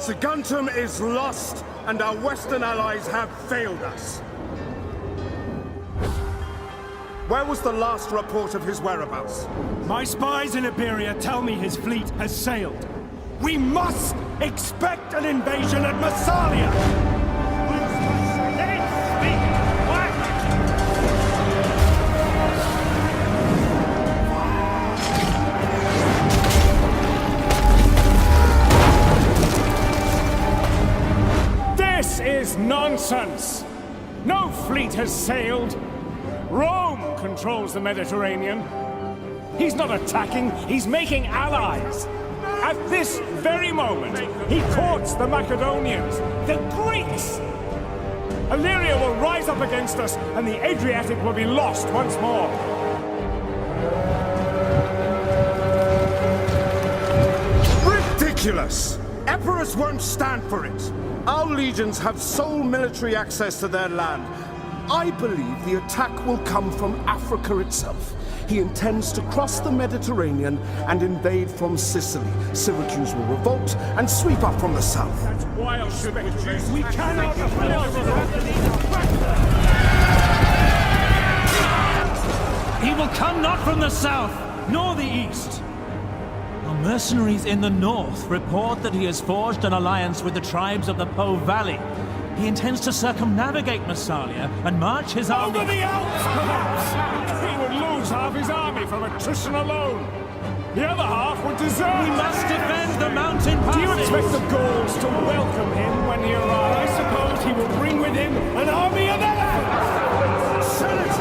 Saguntum is lost, and our Western allies have failed us. Where was the last report of his whereabouts? My spies in Iberia tell me his fleet has sailed. We must expect an invasion at Massalia! This is nonsense! No fleet has sailed. Rome controls the Mediterranean. He's not attacking, he's making allies. At this very moment, he courts the Macedonians, the Greeks. Illyria will rise up against us, and the Adriatic will be lost once more. Ridiculous! Epirus won't stand for it. Our legions have sole military access to their land. I believe the attack will come from Africa itself. He intends to cross the Mediterranean and invade from Sicily. Syracuse will revolt and sweep up from the south. That's wild speculation. We cannot afford. He will come not from the south, nor the east. Our mercenaries in the north report that he has forged an alliance with the tribes of the Po Valley. He intends to circumnavigate Massalia and march his army... Over the Alps, perhaps! He would lose half his army from attrition alone. The other half would desert. We must defend the mountain passes. Do you expect the Gauls to welcome him when he arrives? I suppose he will bring with him an army of elephants! Senators,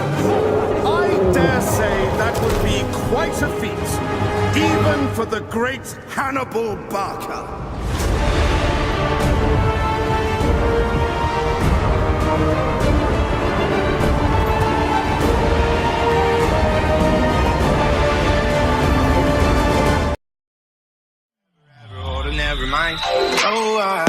I dare say that would be quite a feat, even for the great Hannibal Barca. Never mind. Oh,